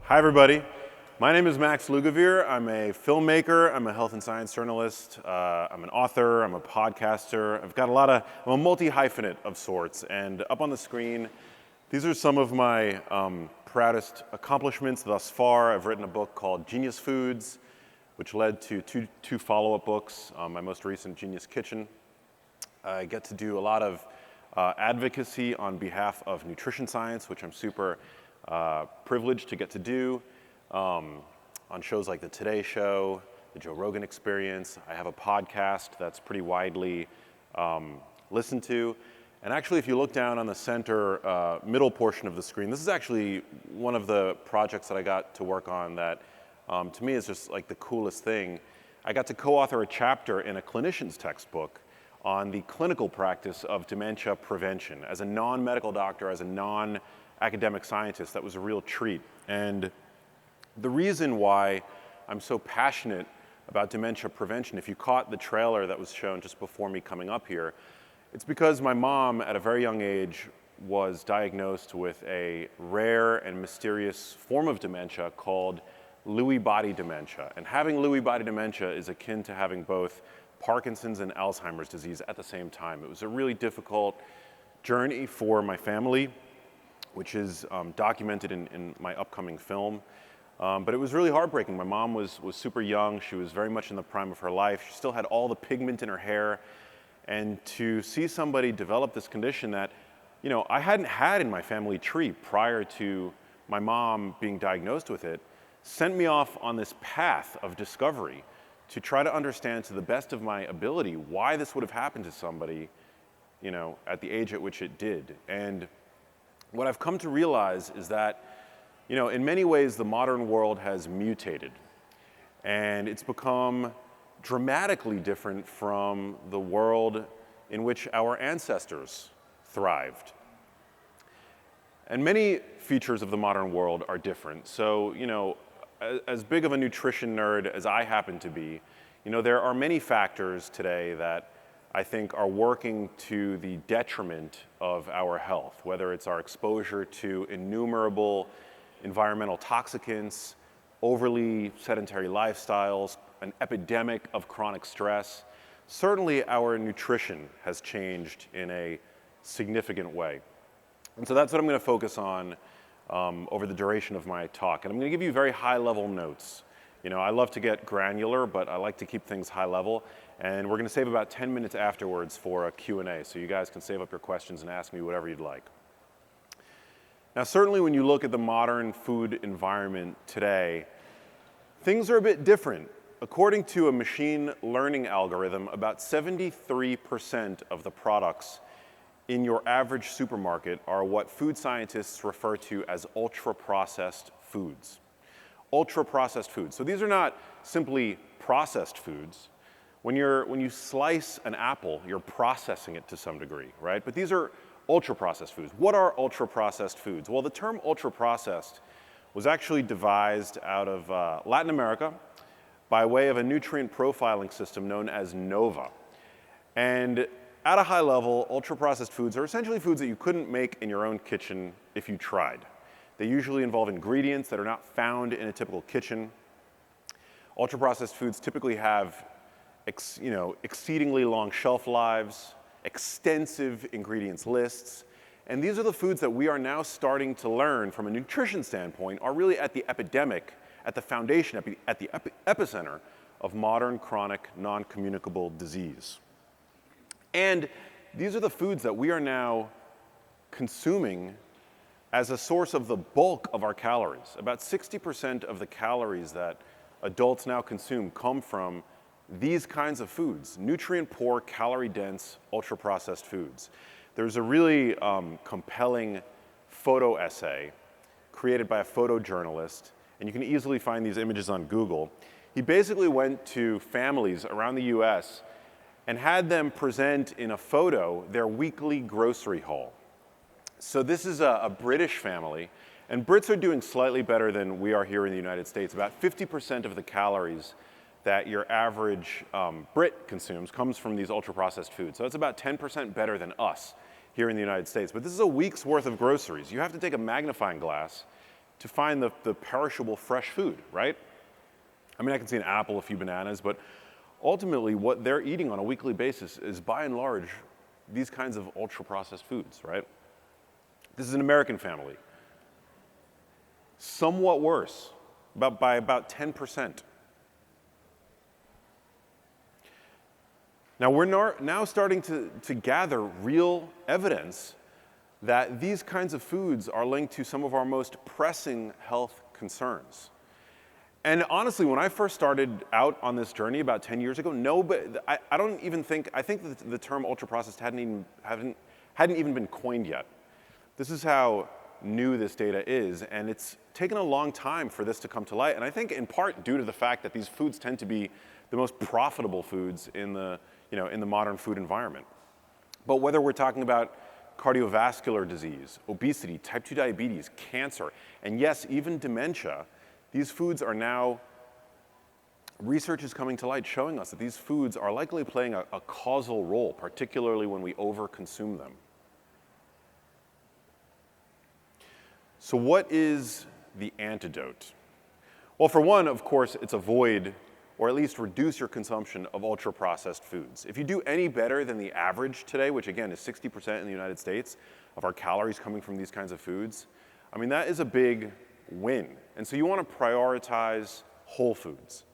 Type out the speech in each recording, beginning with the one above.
Hi everybody, my name is Max Lugavere. I'm a filmmaker, I'm a health and science journalist, I'm an author, I'm a podcaster. I'm a multi-hyphenate of sorts, and up on the screen, these are some of my proudest accomplishments thus far. I've written a book called Genius Foods, which led to two follow-up books, my most recent, Genius Kitchen. I get to do a lot of advocacy on behalf of nutrition science, which I'm super privileged to get to do on shows like The Today Show, The Joe Rogan Experience. I have a podcast that's pretty widely listened to. And actually, if you look down on the center middle portion of the screen, this is actually one of the projects that I got to work on that to me is just like the coolest thing. I got to co-author a chapter in a clinician's textbook on the clinical practice of dementia prevention. As a non-medical doctor, as a non-academic scientist, that was a real treat. And the reason why I'm so passionate about dementia prevention, if you caught the trailer that was shown just before me coming up here, it's because my mom, at a very young age, was diagnosed with a rare and mysterious form of dementia called Lewy body dementia. And having Lewy body dementia is akin to having both Parkinson's and Alzheimer's disease at the same time. It was a really difficult journey for my family, which is documented in my upcoming film. But it was really heartbreaking. My mom was super young. She was very much in the prime of her life. She still had all the pigment in her hair. And to see somebody develop this condition that, you know, I hadn't had in my family tree prior to my mom being diagnosed with it, sent me off on this path of discovery to try to understand to the best of my ability why this would have happened to somebody, you know, at the age at which it did. And what I've come to realize is that, you know, in many ways the modern world has mutated, and it's become dramatically different from the world in which our ancestors thrived. And many features of the modern world are different. So, you know, as big of a nutrition nerd as I happen to be, you know, there are many factors today that I think are working to the detriment of our health, whether it's our exposure to innumerable environmental toxicants, overly sedentary lifestyles, an epidemic of chronic stress. Certainly our nutrition has changed in a significant way. And so that's what I'm going to focus on over the duration of my talk. And I'm going to give you very high-level notes. You know, I love to get granular, but I like to keep things high-level. And we're going to save about 10 minutes afterwards for a Q&A, so you guys can save up your questions and ask me whatever you'd like. Now, certainly when you look at the modern food environment today, things are a bit different. According to a machine learning algorithm, about 73% of the products in your average supermarket are what food scientists refer to as ultra-processed foods. Ultra-processed foods. So these are not simply processed foods. When you slice an apple, you're processing it to some degree, right? But these are ultra-processed foods. What are ultra-processed foods? Well, the term ultra-processed was actually devised out of Latin America by way of a nutrient profiling system known as NOVA. And at a high level, ultra-processed foods are essentially foods that you couldn't make in your own kitchen if you tried. They usually involve ingredients that are not found in a typical kitchen. Ultra-processed foods typically have exceedingly long shelf lives, extensive ingredients lists, and these are the foods that we are now starting to learn from a nutrition standpoint are really at the epidemic, at the foundation, at the epicenter of modern chronic non-communicable disease. And these are the foods that we are now consuming as a source of the bulk of our calories. About 60% of the calories that adults now consume come from these kinds of foods, nutrient-poor, calorie-dense, ultra-processed foods. There's a really compelling photo essay created by a photojournalist, and you can easily find these images on Google. He basically went to families around the US and had them present in a photo their weekly grocery haul. So this is a British family, and Brits are doing slightly better than we are here in the United States. About 50% of the calories that your average Brit consumes comes from these ultra-processed foods. So that's about 10% better than us here in the United States. But this is a week's worth of groceries. You have to take a magnifying glass to find the perishable fresh food, right? I mean, I can see an apple, a few bananas, but ultimately what they're eating on a weekly basis is by and large these kinds of ultra-processed foods, right? This is an American family. Somewhat worse, by about 10%. Now we're now starting to gather real evidence that these kinds of foods are linked to some of our most pressing health concerns. And honestly, when I first started out on this journey about 10 years ago, I don't even think, I think that the term ultra-processed hadn't even been coined yet. This is how new this data is, and it's taken a long time for this to come to light, and I think in part due to the fact that these foods tend to be the most profitable foods in the modern food environment. But whether we're talking about cardiovascular disease, obesity, type 2 diabetes, cancer, and yes, even dementia, these foods are now, research is coming to light showing us that these foods are likely playing a causal role, particularly when we overconsume them. So what is the antidote? Well, for one, of course, it's avoid or at least reduce your consumption of ultra-processed foods. If you do any better than the average today, which again is 60% in the United States of our calories coming from these kinds of foods, I mean, that is a big win. And so you want to prioritize whole foods.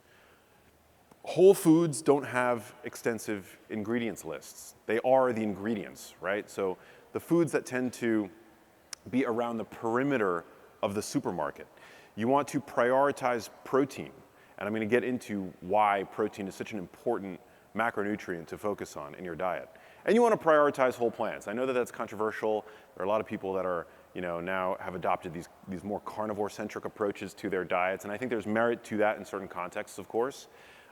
Whole foods don't have extensive ingredients lists. They are the ingredients, right? So the foods that tend to be around the perimeter of the supermarket. You want to prioritize protein. And I'm going to get into why protein is such an important macronutrient to focus on in your diet. And you want to prioritize whole plants. I know that that's controversial. There are a lot of people that are, now have adopted these more carnivore-centric approaches to their diets, and I think there's merit to that in certain contexts, of course.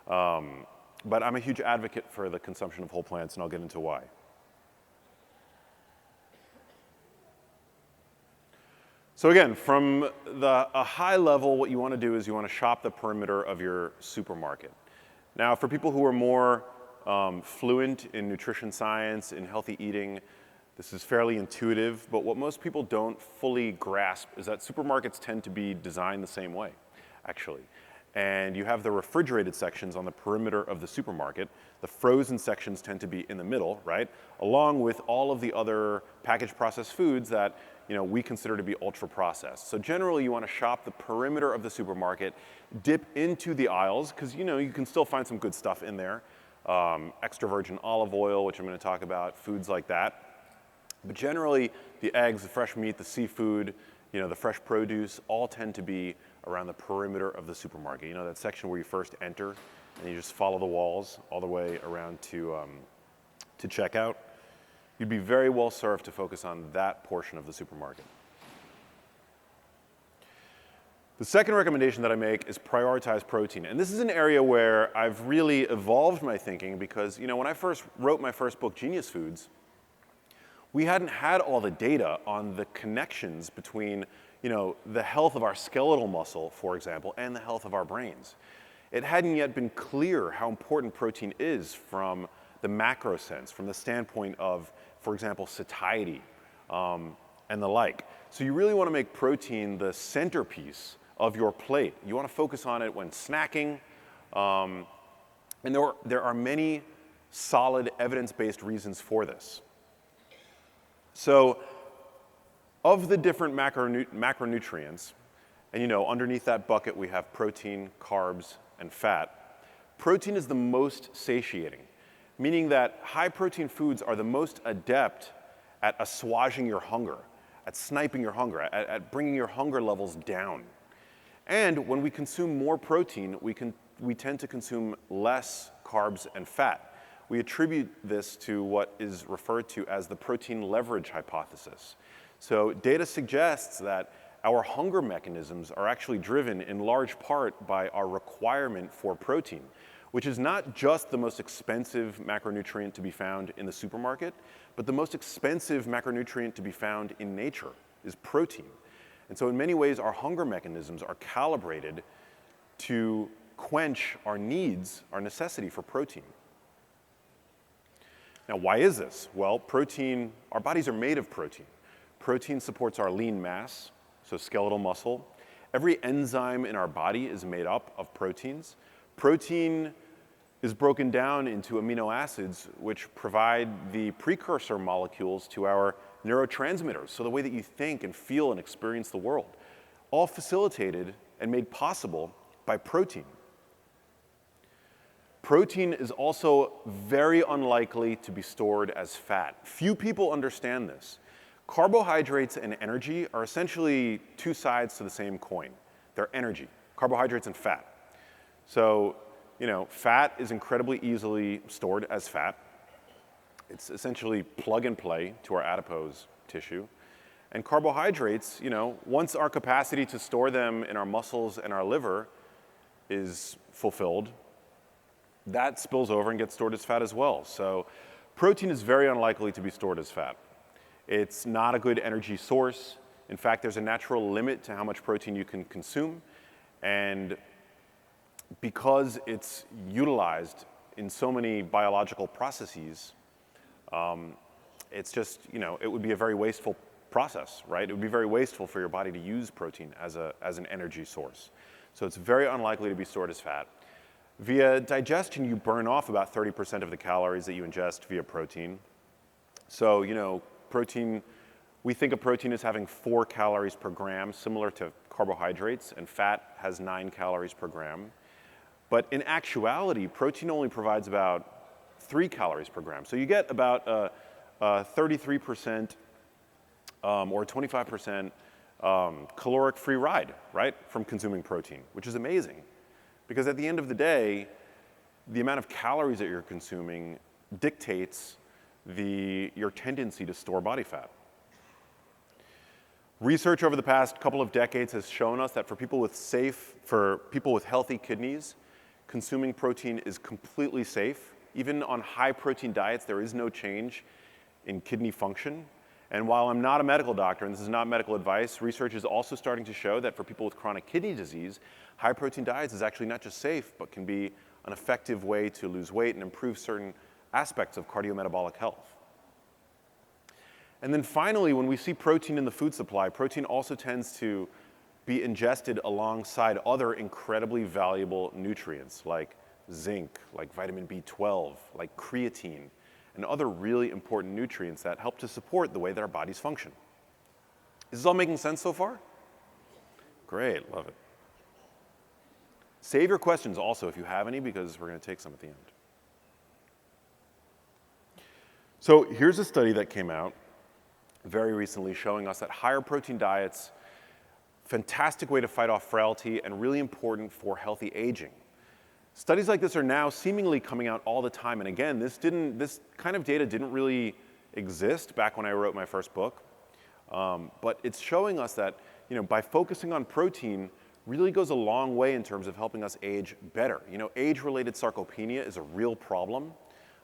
But I'm a huge advocate for the consumption of whole plants, and I'll get into why. So again, from a high level, what you want to do is you want to shop the perimeter of your supermarket. Now, for people who are more fluent in nutrition science, in healthy eating, this is fairly intuitive, but what most people don't fully grasp is that supermarkets tend to be designed the same way, actually. And you have the refrigerated sections on the perimeter of the supermarket. The frozen sections tend to be in the middle, right? Along with all of the other packaged processed foods that we consider to be ultra-processed. So generally, you want to shop the perimeter of the supermarket, dip into the aisles, because you can still find some good stuff in there. Extra virgin olive oil, which I'm going to talk about, foods like that. But generally, the eggs, the fresh meat, the seafood, the fresh produce, all tend to be around the perimeter of the supermarket. That section where you first enter, and you just follow the walls all the way around to checkout. You'd be very well served to focus on that portion of the supermarket. The second recommendation that I make is prioritize protein. And this is an area where I've really evolved my thinking because, when I first wrote my first book, Genius Foods, we hadn't had all the data on the connections between, the health of our skeletal muscle, for example, and the health of our brains. It hadn't yet been clear how important protein is from the macro sense, from the standpoint of, for example, satiety and the like. So you really want to make protein the centerpiece of your plate. You want to focus on it when snacking. And there are many solid evidence-based reasons for this. So of the different macronutrients, and underneath that bucket we have protein, carbs, and fat, protein is the most satiating, meaning that high-protein foods are the most adept at assuaging your hunger, at sniping your hunger, at bringing your hunger levels down. And when we consume more protein, we tend to consume less carbs and fat. We attribute this to what is referred to as the protein leverage hypothesis. So data suggests that our hunger mechanisms are actually driven in large part by our requirement for protein, which is not just the most expensive macronutrient to be found in the supermarket, but the most expensive macronutrient to be found in nature is protein. And so in many ways, our hunger mechanisms are calibrated to quench our needs, our necessity for protein. Now, why is this? Well, our bodies are made of protein. Protein supports our lean mass, so skeletal muscle. Every enzyme in our body is made up of proteins. Protein is broken down into amino acids, which provide the precursor molecules to our neurotransmitters, so the way that you think and feel and experience the world, all facilitated and made possible by protein. Protein is also very unlikely to be stored as fat. Few people understand this. Carbohydrates and energy are essentially two sides to the same coin. They're energy, carbohydrates and fat. So, fat is incredibly easily stored as fat. It's essentially plug and play to our adipose tissue. And carbohydrates, once our capacity to store them in our muscles and our liver is fulfilled, that spills over and gets stored as fat as well. So protein is very unlikely to be stored as fat. It's not a good energy source. In fact, there's a natural limit to how much protein you can consume. And because it's utilized in so many biological processes, it's just, it would be a very wasteful process, right? It would be very wasteful for your body to use protein as an energy source. So it's very unlikely to be stored as fat. Via digestion, you burn off about 30% of the calories that you ingest via protein. So, protein, we think of protein as having 4 calories per gram, similar to carbohydrates, and fat has 9 calories per gram. But in actuality, protein only provides about 3 calories per gram. So you get about a 33% or 25% caloric-free ride, right, from consuming protein, which is amazing. Because at the end of the day, the amount of calories that you're consuming dictates your tendency to store body fat. Research over the past couple of decades has shown us that for people with healthy kidneys, consuming protein is completely safe. Even on high protein diets, there is no change in kidney function. And while I'm not a medical doctor, and this is not medical advice, research is also starting to show that for people with chronic kidney disease, high protein diets is actually not just safe, but can be an effective way to lose weight and improve certain aspects of cardiometabolic health. And then finally, when we see protein in the food supply, protein also tends to be ingested alongside other incredibly valuable nutrients like zinc, like vitamin B12, like creatine, and other really important nutrients that help to support the way that our bodies function. Is this all making sense so far? Great, love it. Save your questions also if you have any, because we're going to take some at the end. So here's a study that came out very recently showing us that higher protein diets, fantastic way to fight off frailty and really important for healthy aging. Studies like this are now seemingly coming out all the time. And again, this kind of data didn't really exist back when I wrote my first book. But it's showing us that, by focusing on protein really goes a long way in terms of helping us age better. Age-related sarcopenia is a real problem.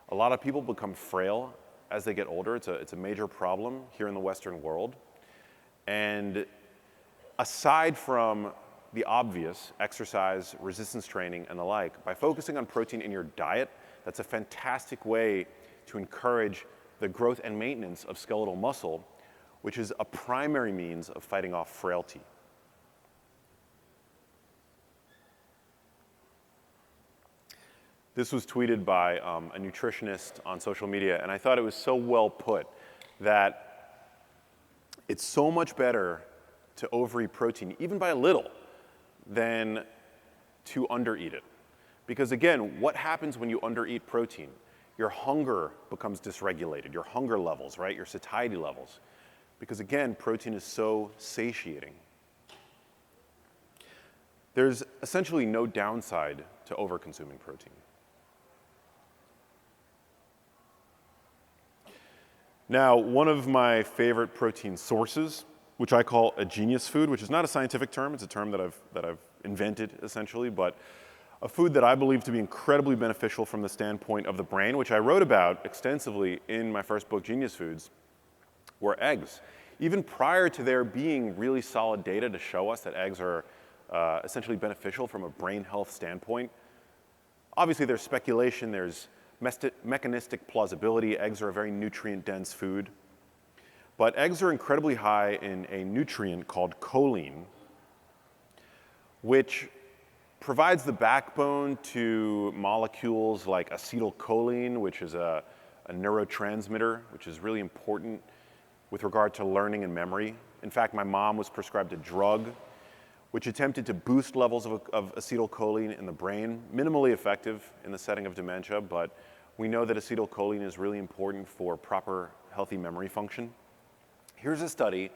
A lot of people become frail as they get older. It's a major problem here in the Western world. And aside from the obvious, exercise, resistance training, and the like, by focusing on protein in your diet, that's a fantastic way to encourage the growth and maintenance of skeletal muscle, which is a primary means of fighting off frailty. This was tweeted by a nutritionist on social media, and I thought it was so well put that it's so much better to overeat protein, even by a little, than to undereat it. Because again, what happens when you undereat protein? Your hunger becomes dysregulated, your hunger levels, right? Your satiety levels. Because again, protein is so satiating. There's essentially no downside to over-consuming protein. Now, one of my favorite protein sources, which I call a genius food, which is not a scientific term, it's a term that I've invented essentially, but a food that I believe to be incredibly beneficial from the standpoint of the brain, which I wrote about extensively in my first book, Genius Foods, were eggs. Even prior to there being really solid data to show us that eggs are essentially beneficial from a brain health standpoint. Obviously there's speculation, there's mechanistic plausibility. Eggs are a very nutrient-dense food. But eggs are incredibly high in a nutrient called choline. which provides the backbone to molecules like acetylcholine, which is a neurotransmitter, which is really important with regard to learning and memory. In fact, my mom was prescribed a drug which attempted to boost levels of acetylcholine in the brain, minimally effective in the setting of dementia, but we know that acetylcholine is really important for proper healthy memory function. Here's a study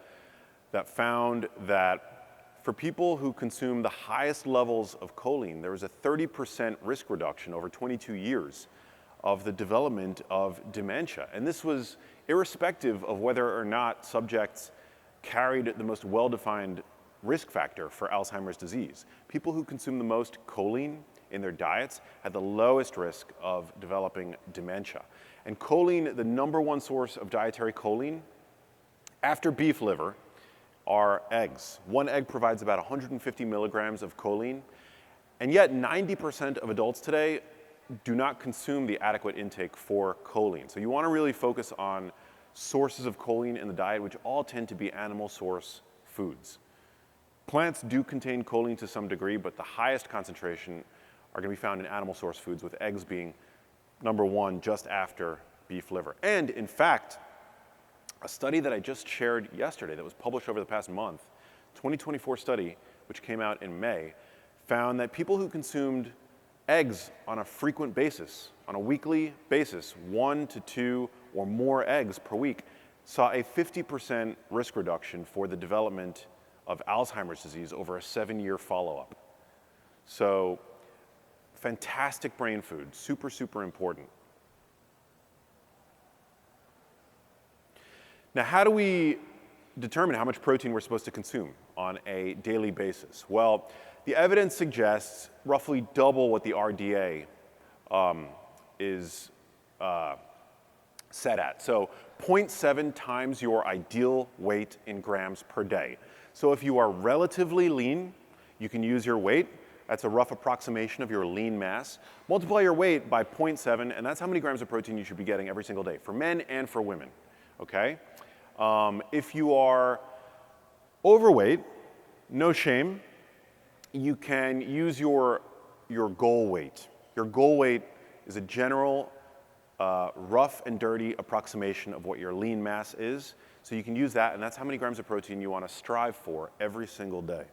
that found that for people who consume the highest levels of choline, there was a 30% risk reduction over 22 years of the development of dementia. And this was irrespective of whether or not subjects carried the most well-defined risk factor for Alzheimer's disease. People who consume the most choline in their diets had the lowest risk of developing dementia. And choline, the number one source of dietary choline, after beef liver, are eggs. One egg provides about 150 milligrams of choline, and yet 90% of adults today do not consume the adequate intake for choline. So you want to really focus on sources of choline in the diet, which all tend to be animal source foods. Plants do contain choline to some degree, but the highest concentration are going to be found in animal source foods, with eggs being number one just after beef liver. And in fact, a study that I just shared yesterday that was published over the past month, 2024 study, which came out in May, found that people who consumed eggs on a frequent basis, on a weekly basis, 1 to 2 or more eggs per week, saw a 50% risk reduction for the development of Alzheimer's disease over a 7-year follow-up. So fantastic brain food, super, super important. Now, how do we determine how much protein we're supposed to consume on a daily basis? Well, the evidence suggests roughly double what the RDA is set at. So 0.7 times your ideal weight in grams per day. So if you are relatively lean, you can use your weight. That's a rough approximation of your lean mass. Multiply your weight by 0.7, and that's how many grams of protein you should be getting every single day, for men and for women, okay? If you are overweight, no shame, you can use your goal weight. Your goal weight is a general, rough and dirty approximation of what your lean mass is. So you can use that, and that's how many grams of protein you want to strive for every single day.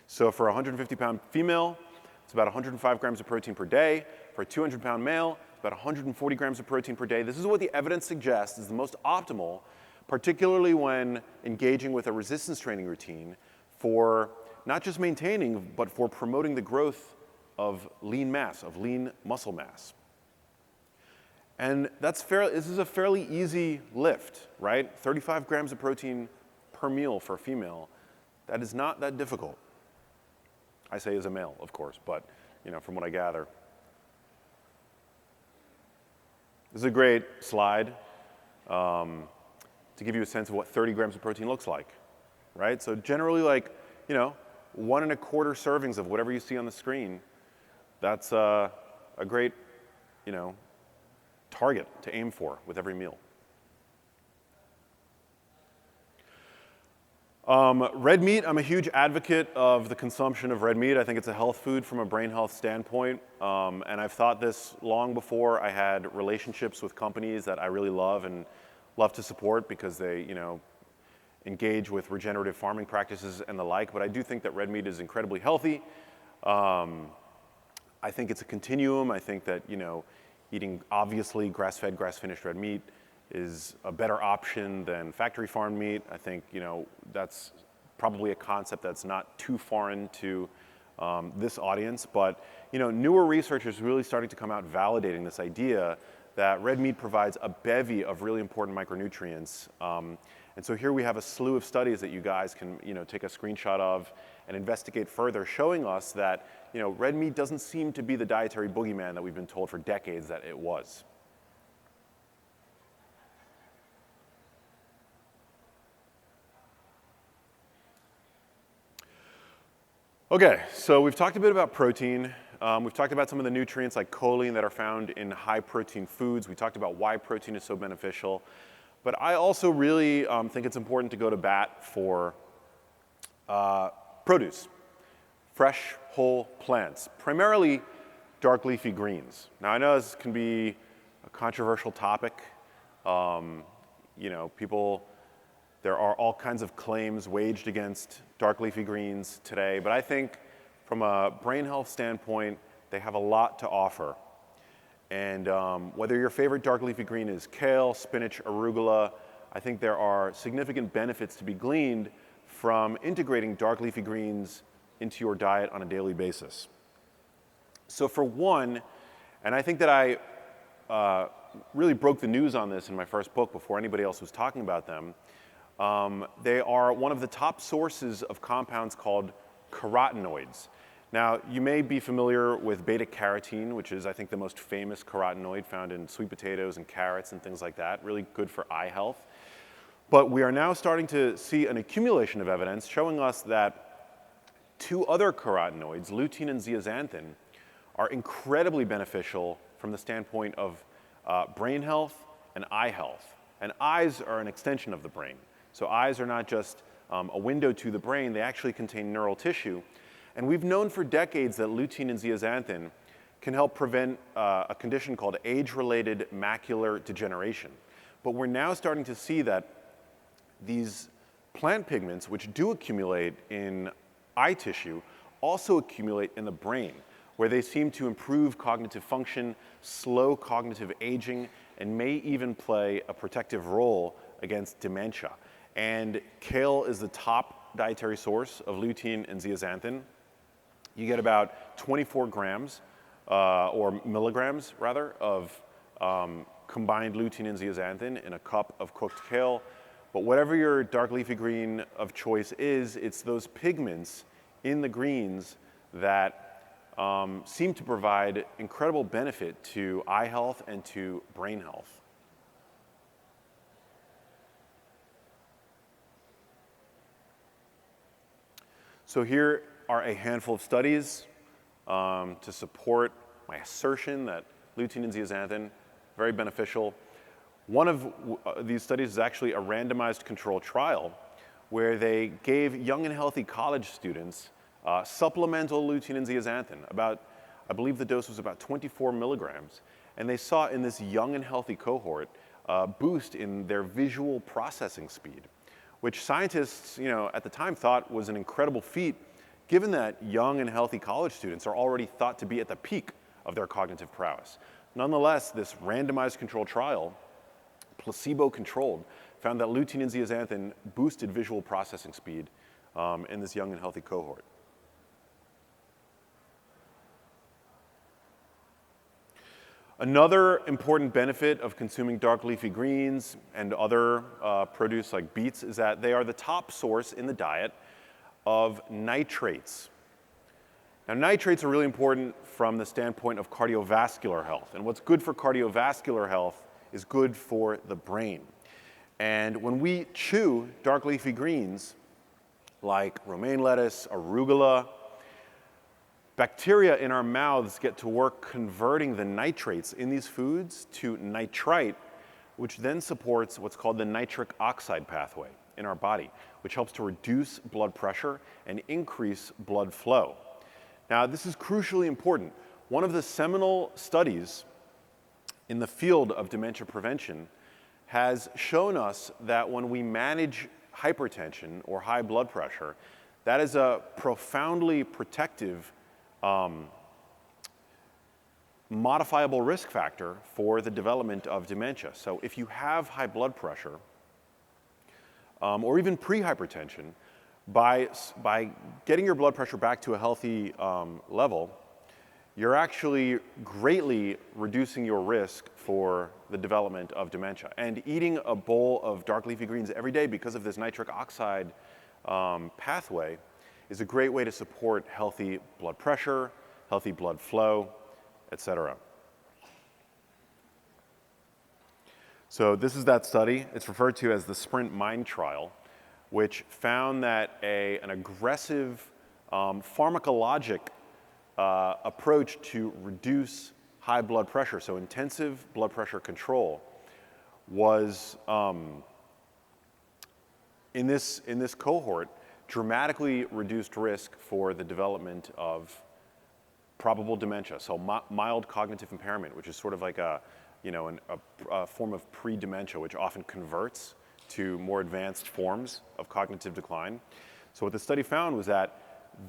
So for a 150-pound female, it's about 105 grams of protein per day. For a 200-pound male, it's about 140 grams of protein per day. This is what the evidence suggests is the most optimal, particularly when engaging with a resistance training routine for not just maintaining, but for promoting the growth of lean mass, of lean muscle mass. And this is a fairly easy lift, right? 35 grams of protein per meal for a female. That is not that difficult. I say as a male, of course, but from what I gather. This is a great slide to give you a sense of what 30 grams of protein looks like, right? So generally 1.25 servings of whatever you see on the screen. That's a great, target to aim for with every meal. Red meat, I'm a huge advocate of the consumption of red meat. I think it's a health food from a brain health standpoint. And I've thought this long before I had relationships with companies that I really love and love to support because they, engage with regenerative farming practices and the like. But I do think that red meat is incredibly healthy. I think it's a continuum. I think that, eating obviously grass-fed, grass-finished red meat is a better option than factory farmed meat. I think, that's probably a concept that's not too foreign to this audience. But, newer research is really starting to come out validating this idea that red meat provides a bevy of really important micronutrients. And so here we have a slew of studies that you guys can, take a screenshot of and investigate further, showing us that, red meat doesn't seem to be the dietary boogeyman that we've been told for decades that it was. Okay, so we've talked a bit about protein. We've talked about some of the nutrients like choline that are found in high protein foods. We talked about why protein is so beneficial. But I also really think it's important to go to bat for produce. fresh, whole plants, primarily dark leafy greens. Now I know this can be a controversial topic. There are all kinds of claims waged against dark leafy greens today, but I think from a brain health standpoint, they have a lot to offer. And whether your favorite dark leafy green is kale, spinach, arugula, I think there are significant benefits to be gleaned from integrating dark leafy greens into your diet on a daily basis. So for one, and I think that I really broke the news on this in my first book before anybody else was talking about them, they are one of the top sources of compounds called carotenoids. Now, you may be familiar with beta-carotene, which is, I think, the most famous carotenoid found in sweet potatoes and carrots and things like that, really good for eye health. But we are now starting to see an accumulation of evidence showing us that two other carotenoids, lutein and zeaxanthin, are incredibly beneficial from the standpoint of brain health and eye health. And eyes are an extension of the brain. So eyes are not just a window to the brain, they actually contain neural tissue. And we've known for decades that lutein and zeaxanthin can help prevent a condition called age-related macular degeneration. But we're now starting to see that these plant pigments, which do accumulate in eye tissue, also accumulate in the brain, where they seem to improve cognitive function, slow cognitive aging, and may even play a protective role against dementia. And kale is the top dietary source of lutein and zeaxanthin. You get about 24 grams, or milligrams rather, of combined lutein and zeaxanthin in a cup of cooked kale. But whatever your dark leafy green of choice is, it's those pigments in the greens that seem to provide incredible benefit to eye health and to brain health. So here are a handful of studies to support my assertion that lutein and zeaxanthin, very beneficial. One of these studies is actually a randomized control trial where they gave young and healthy college students supplemental lutein and zeaxanthin. I believe the dose was about 24 milligrams. And they saw in this young and healthy cohort a boost in their visual processing speed, which scientists, at the time thought was an incredible feat, given that young and healthy college students are already thought to be at the peak of their cognitive prowess. Nonetheless, this randomized control trial, placebo-controlled, found that lutein and zeaxanthin boosted visual processing speed in this young and healthy cohort. Another important benefit of consuming dark leafy greens and other produce like beets is that they are the top source in the diet of nitrates. Now, nitrates are really important from the standpoint of cardiovascular health. And what's good for cardiovascular health is good for the brain. And when we chew dark leafy greens like romaine lettuce, arugula, bacteria in our mouths get to work converting the nitrates in these foods to nitrite, which then supports what's called the nitric oxide pathway in our body, which helps to reduce blood pressure and increase blood flow. Now, this is crucially important. One of the seminal studies in the field of dementia prevention has shown us that when we manage hypertension or high blood pressure, that is a profoundly protective modifiable risk factor for the development of dementia. So if you have high blood pressure, or even pre-hypertension, by getting your blood pressure back to a healthy level, you're actually greatly reducing your risk for the development of dementia. And eating a bowl of dark leafy greens every day because of this nitric oxide pathway is a great way to support healthy blood pressure, healthy blood flow, etc. So this is that study. It's referred to as the SPRINT Mind trial, which found that an aggressive pharmacologic approach to reduce high blood pressure, so intensive blood pressure control, was in this cohort dramatically reduced risk for the development of probable dementia, so mild cognitive impairment, which is sort of like a form of pre-dementia, which often converts to more advanced forms of cognitive decline. So what the study found was that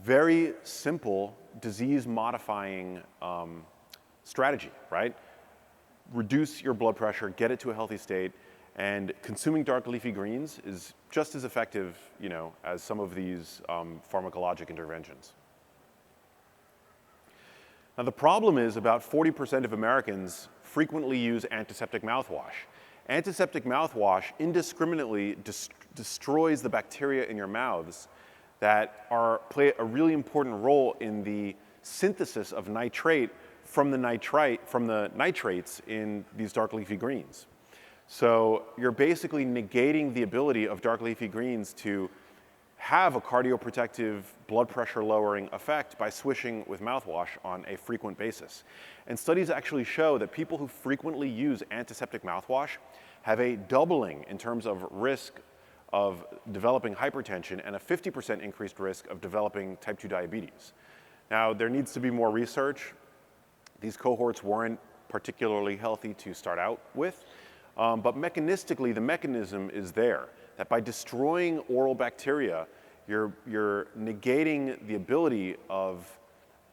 very simple disease-modifying strategy, right? Reduce your blood pressure, get it to a healthy state, and consuming dark leafy greens is just as effective, as some of these pharmacologic interventions. Now the problem is about 40% of Americans frequently use antiseptic mouthwash. Antiseptic mouthwash indiscriminately destroys the bacteria in your mouths that play a really important role in the synthesis of nitrate from the nitrates in these dark leafy greens. So you're basically negating the ability of dark leafy greens to have a cardioprotective, blood pressure lowering effect by swishing with mouthwash on a frequent basis. And studies actually show that people who frequently use antiseptic mouthwash have a doubling in terms of risk of developing hypertension and a 50% increased risk of developing type 2 diabetes. Now, there needs to be more research. These cohorts weren't particularly healthy to start out with, but mechanistically, the mechanism is there, that by destroying oral bacteria, you're negating the ability of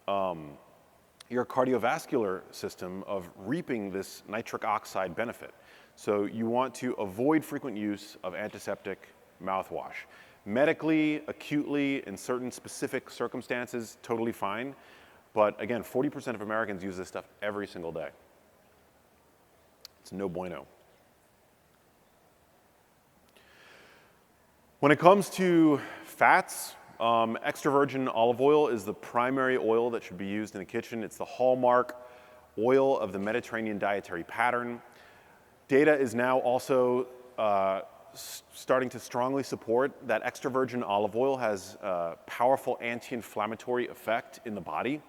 your cardiovascular system of reaping this nitric oxide benefit. So you want to avoid frequent use of antiseptic mouthwash. Medically, acutely, in certain specific circumstances, totally fine. But again, 40% of Americans use this stuff every single day. It's no bueno. When it comes to fats, extra virgin olive oil is the primary oil that should be used in the kitchen. It's the hallmark oil of the Mediterranean dietary pattern. Data is now also starting to strongly support that extra virgin olive oil has a powerful anti-inflammatory effect in the body.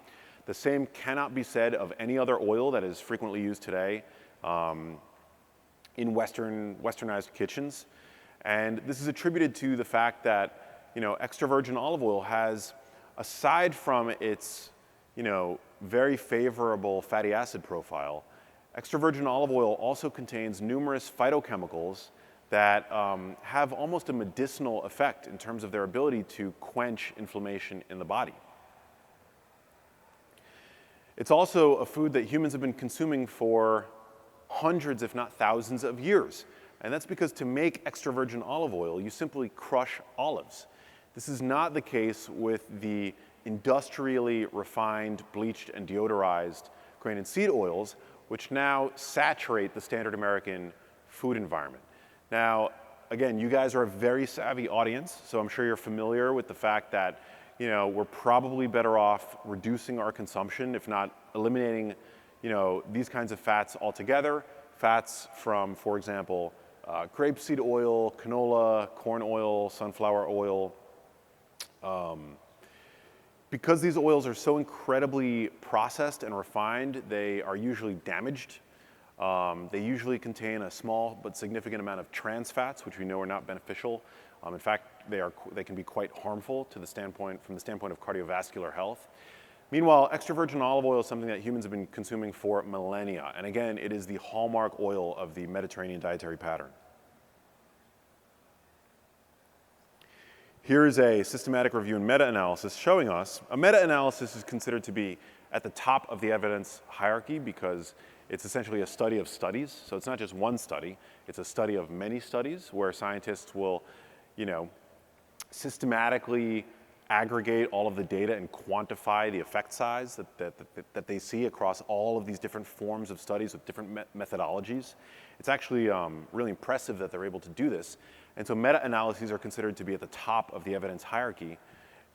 The same cannot be said of any other oil that is frequently used today in westernized kitchens. And this is attributed to the fact that, extra virgin olive oil has, aside from its, very favorable fatty acid profile, extra virgin olive oil also contains numerous phytochemicals that have almost a medicinal effect in terms of their ability to quench inflammation in the body. It's also a food that humans have been consuming for hundreds, if not thousands of years. And that's because to make extra virgin olive oil, you simply crush olives. This is not the case with the industrially refined, bleached, and deodorized grain and seed oils, which now saturate the standard American food environment. Now, again, you guys are a very savvy audience, so I'm sure you're familiar with the fact that, we're probably better off reducing our consumption, if not eliminating, these kinds of fats altogether. Fats from, for example, grapeseed oil, canola, corn oil, sunflower oil. Because these oils are so incredibly processed and refined, they are usually damaged. They usually contain a small but significant amount of trans fats, which we know are not beneficial. In fact, they can be quite harmful from the standpoint of cardiovascular health. Meanwhile, extra virgin olive oil is something that humans have been consuming for millennia. And again, it is the hallmark oil of the Mediterranean dietary pattern. Here's a systematic review and meta-analysis showing us. A meta-analysis is considered to be at the top of the evidence hierarchy because it's essentially a study of studies. So it's not just one study, it's a study of many studies where scientists will, systematically aggregate all of the data and quantify the effect size that they see across all of these different forms of studies with different methodologies. It's actually really impressive that they're able to do this. And so meta-analyses are considered to be at the top of the evidence hierarchy.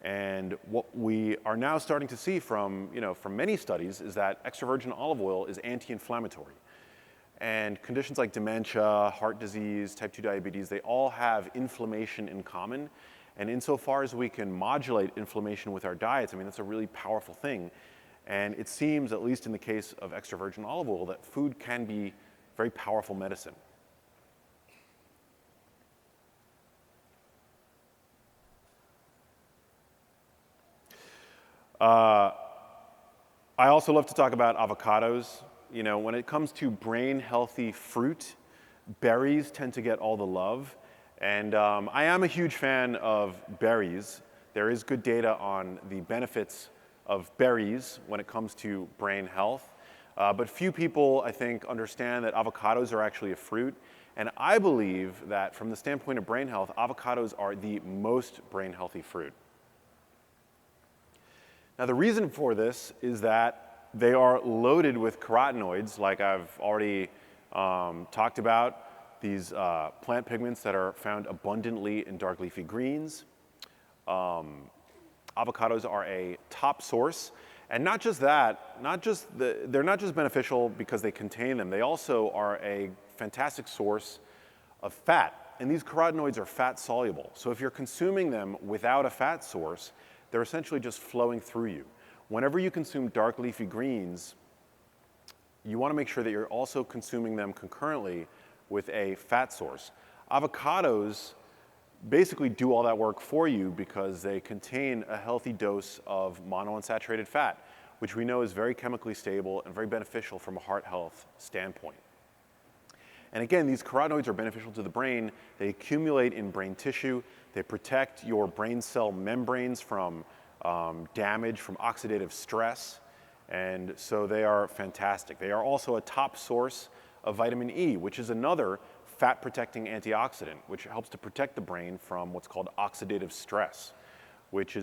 And what we are now starting to see from many studies is that extra virgin olive oil is anti-inflammatory. And conditions like dementia, heart disease, type 2 diabetes, they all have inflammation in common. And insofar as we can modulate inflammation with our diets, that's a really powerful thing. And it seems, at least in the case of extra virgin olive oil, that food can be very powerful medicine. Uh, I also love to talk about avocados. You know, when it comes to brain healthy fruit, berries tend to get all the love. And I am a huge fan of berries. There is good data on the benefits of berries when it comes to brain health. But few people, I think, understand that avocados are actually a fruit. And I believe that from the standpoint of brain health, avocados are the most brain healthy fruit. Now, the reason for this is that they are loaded with carotenoids, like I've already talked about, these plant pigments that are found abundantly in dark leafy greens. Avocados are a top source. And not just that, they're not just beneficial because they contain them, they also are a fantastic source of fat. And these carotenoids are fat soluble. So if you're consuming them without a fat source, they're essentially just flowing through you. Whenever you consume dark leafy greens, you want to make sure that you're also consuming them concurrently with a fat source. Avocados basically do all that work for you because they contain a healthy dose of monounsaturated fat, which we know is very chemically stable and very beneficial from a heart health standpoint. And again, these carotenoids are beneficial to the brain. They accumulate in brain tissue. They protect your brain cell membranes from damage, from oxidative stress. And so they are fantastic. They are also a top source of vitamin E, which is another fat-protecting antioxidant, which helps to protect the brain from what's called oxidative stress, which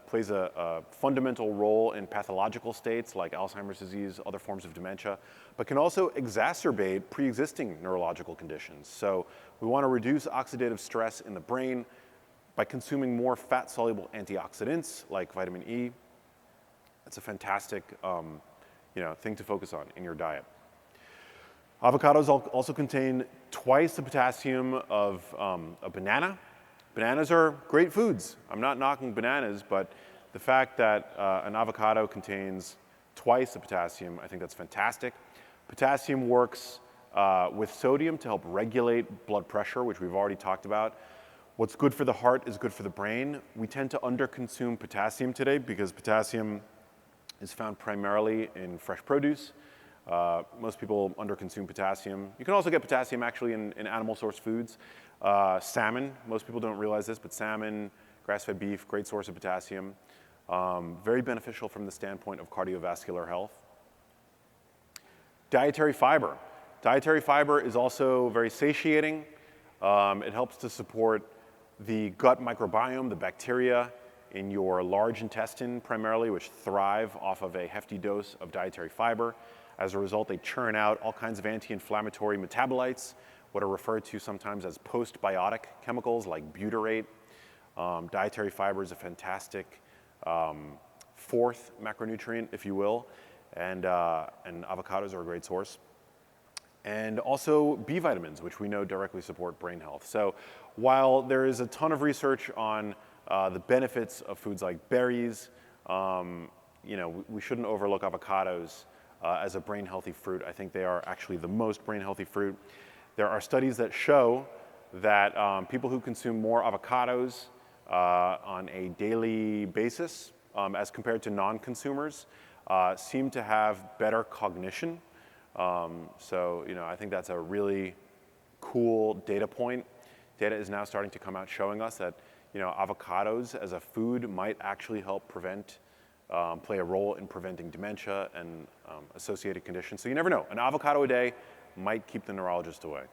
plays a fundamental role in pathological states like Alzheimer's disease, other forms of dementia, but can also exacerbate pre-existing neurological conditions. So we want to reduce oxidative stress in the brain by consuming more fat-soluble antioxidants like vitamin E. It's a fantastic thing to focus on in your diet. Avocados also contain twice the potassium of a banana. Bananas are great foods. I'm not knocking bananas, but the fact that an avocado contains twice the potassium, I think that's fantastic. Potassium works with sodium to help regulate blood pressure, which we've already talked about. What's good for the heart is good for the brain. We tend to underconsume potassium today because potassium is found primarily in fresh produce. Most people underconsume potassium. You can also get potassium actually in animal source foods. Salmon, most people don't realize this, but salmon, grass-fed beef, great source of potassium. Very beneficial from the standpoint of cardiovascular health. Dietary fiber. Dietary fiber is also very satiating. It helps to support the gut microbiome, the bacteria in your large intestine primarily, which thrive off of a hefty dose of dietary fiber. As a result, they churn out all kinds of anti-inflammatory metabolites, what are referred to sometimes as postbiotic chemicals like butyrate. Dietary fiber is a fantastic fourth macronutrient, if you will, and avocados are a great source. And also B vitamins, which we know directly support brain health. So while there is a ton of research on the benefits of foods like berries, we shouldn't overlook avocados as a brain healthy fruit. I think they are actually the most brain healthy fruit. There are studies that show that people who consume more avocados on a daily basis as compared to non-consumers seem to have better cognition. I think that's a really cool data point. Data is now starting to come out showing us that avocados as a food might actually help play a role in preventing dementia and associated conditions. So you never know. An avocado a day might keep the neurologist away.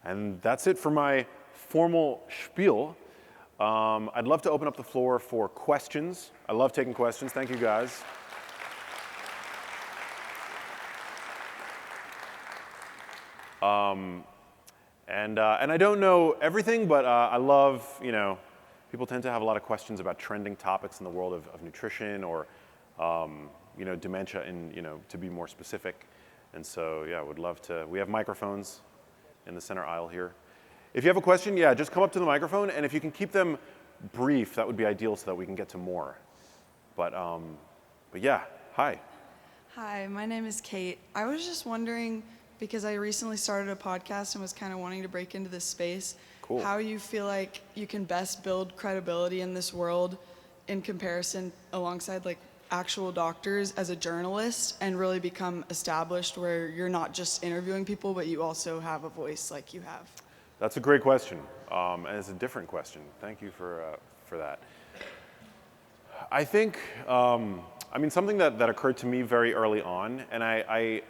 And that's it for my formal spiel. I'd love to open up the floor for questions. I love taking questions. Thank you, guys. And I don't know everything, but I love, people tend to have a lot of questions about trending topics in the world of nutrition or, dementia, to be more specific. And so, yeah, I would love to. We have microphones in the center aisle here. If you have a question, yeah, just come up to the microphone, and if you can keep them brief, that would be ideal so that we can get to more. But yeah, hi. Hi, my name is Kate. I was just wondering, because I recently started a podcast and was kind of wanting to break into this space. Cool. How you feel like you can best build credibility in this world in comparison alongside like actual doctors as a journalist and really become established where you're not just interviewing people, but you also have a voice like you have? That's a great question, and it's a different question. Thank you for that. I think, something that occurred to me very early on, and I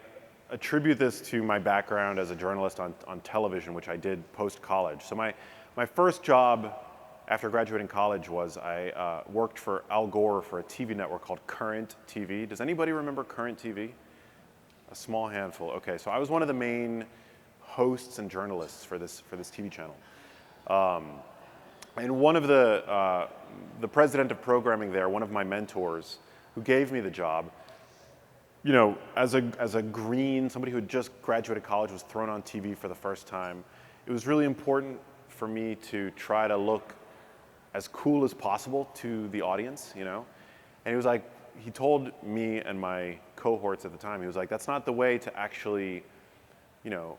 attribute this to my background as a journalist on television, which I did post-college. So my first job after graduating college was I worked for Al Gore for a TV network called Current TV. Does anybody remember Current TV? A small handful. Okay, so I was one of the main hosts and journalists for this TV channel. And one of the president of programming there, one of my mentors, who gave me the job, you know, as a green, somebody who had just graduated college, was thrown on TV for the first time. It was really important for me to try to look as cool as possible to the audience, you know. And he was like, he told me and my cohorts at the time, he was like, that's not the way to actually, you know,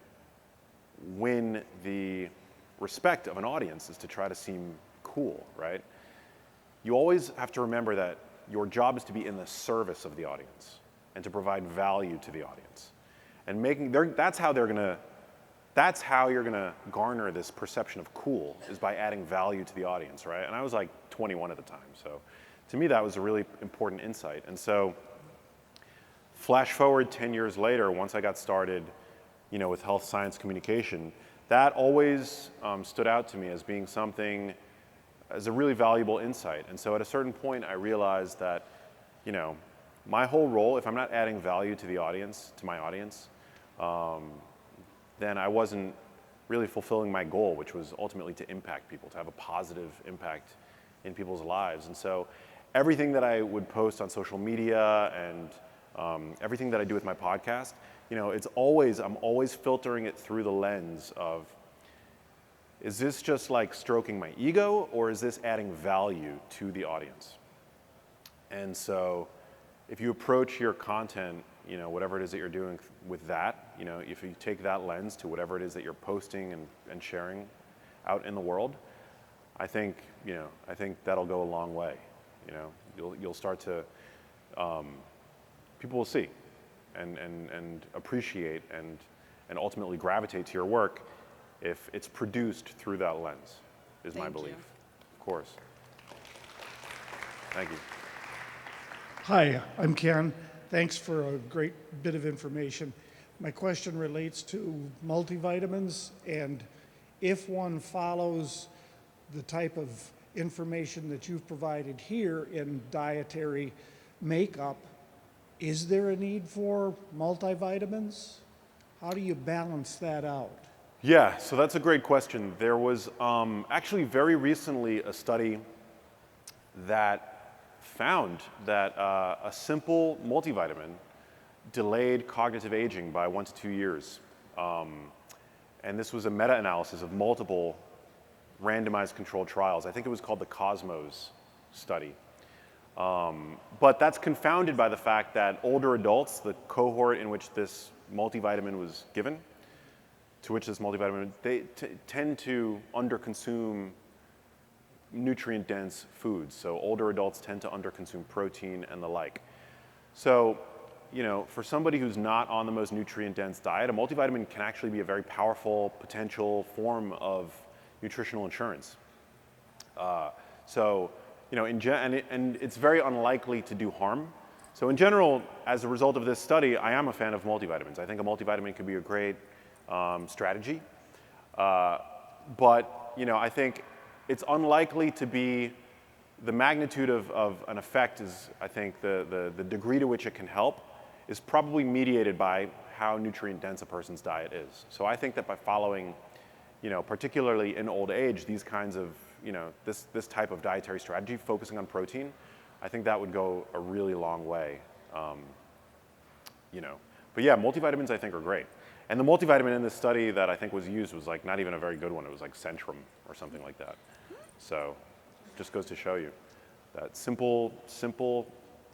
win the respect of an audience, is to try to seem cool, right? You always have to remember that your job is to be in the service of the audience and to provide value to the audience. And that's how you're gonna garner this perception of cool, is by adding value to the audience, right? And I was like 21 at the time, so to me that was a really important insight. And so flash forward 10 years later, once I got started, you know, with health science communication, that always stood out to me as being something, as a really valuable insight. And so at a certain point, I realized that, you know, my whole role, if I'm not adding value to the audience, to my audience, then I wasn't really fulfilling my goal, which was ultimately to impact people, to have a positive impact in people's lives. And so everything that I would post on social media and everything that I do with my podcast, you know, I'm always filtering it through the lens of, is this just like stroking my ego, or is this adding value to the audience? And so if you approach your content, you know, whatever it is that you're doing with that, you know, if you take that lens to whatever it is that you're posting and sharing out in the world, I think that'll go a long way. You know, you'll start to, people will see and appreciate and ultimately gravitate to your work if it's produced through that lens, is my belief. Of course. Thank you. Hi, I'm Ken. Thanks for a great bit of information. My question relates to multivitamins, and if one follows the type of information that you've provided here in dietary makeup, is there a need for multivitamins? How do you balance that out? Yeah, so that's a great question. There was actually very recently a study that found that a simple multivitamin delayed cognitive aging by 1 to 2 years. And this was a meta-analysis of multiple randomized controlled trials. I think it was called the Cosmos study. But that's confounded by the fact that older adults, the cohort in which this multivitamin was given, they tend to underconsume nutrient-dense foods. So older adults tend to underconsume protein and the like. So, you know, for somebody who's not on the most nutrient-dense diet, a multivitamin can actually be a very powerful potential form of nutritional insurance. So, you know, and it's very unlikely to do harm. So in general, as a result of this study, I am a fan of multivitamins. I think a multivitamin could be a great strategy. But, you know, I think it's unlikely to be, the magnitude of an effect is, I think, the degree to which it can help is probably mediated by how nutrient dense a person's diet is. So I think that by following, you know, particularly in old age, these kinds of, you know, this type of dietary strategy, focusing on protein, I think that would go a really long way. You know, but yeah, multivitamins I think are great. And the multivitamin in this study that I think was used was like not even a very good one. It was like Centrum or something like that. So just goes to show you that simple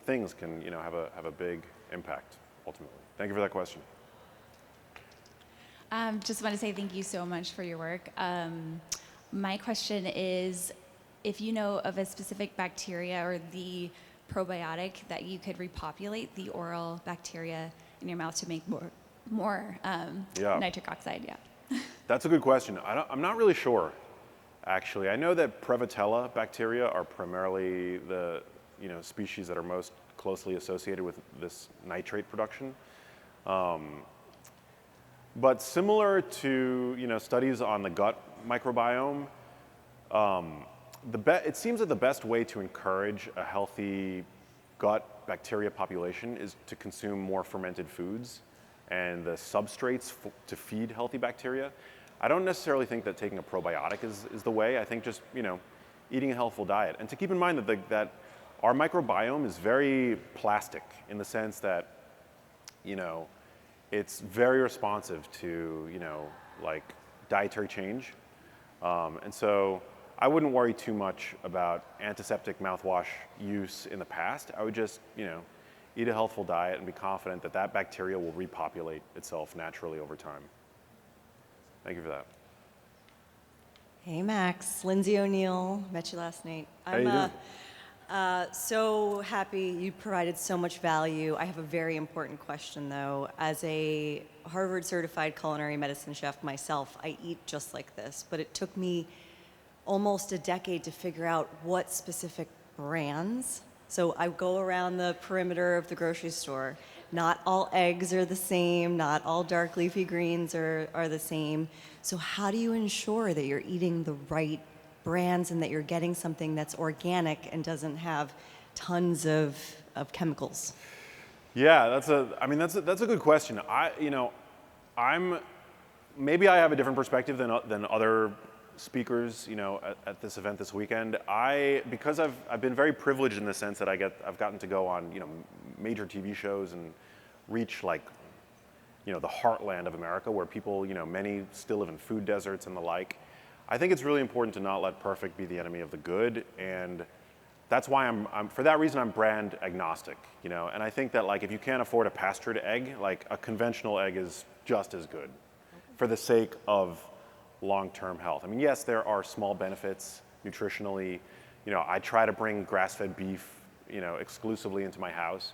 things can, you know, have a big impact ultimately. Thank you for that question. Just want to say thank you so much for your work. My question is, if you know of a specific bacteria or the probiotic that you could repopulate the oral bacteria in your mouth to make more Yeah. nitric oxide. Yeah. That's a good question. I'm not really sure, actually. I know that Prevotella bacteria are primarily the species that are most closely associated with this nitrate production. But similar to studies on the gut microbiome, it seems that the best way to encourage a healthy gut bacteria population is to consume more fermented foods and the substrates to feed healthy bacteria. I don't necessarily think that taking a probiotic is the way. I think just eating a healthful diet, and to keep in mind that our microbiome is very plastic in the sense that it's very responsive to like dietary change, and so I wouldn't worry too much about antiseptic mouthwash use in the past. I would just eat a healthful diet and be confident that that bacteria will repopulate itself naturally over time. Thank you for that. Hey, Max. Lindsay O'Neill. Met you last night. How you doing? So happy you provided so much value. I have a very important question, though. As a Harvard-certified culinary medicine chef myself, I eat just like this, but it took me almost a decade to figure out what specific brands. So I go around the perimeter of the grocery store. Not all eggs are the same. Not all dark leafy greens are the same. So how do you ensure that you're eating the right brands and that you're getting something that's organic and doesn't have tons of chemicals? Yeah, that's a good question. Maybe I have a different perspective than other speakers, at this event this weekend. Because I've been very privileged in the sense that I've gotten to go on, major TV shows and reach the heartland of America where people, many still live in food deserts and the like. I think it's really important to not let perfect be the enemy of the good, and that's why for that reason I'm brand agnostic, and I think that if you can't afford a pastured egg, a conventional egg is just as good for the sake of long-term health. I mean, yes, there are small benefits nutritionally. I try to bring grass-fed beef, exclusively into my house.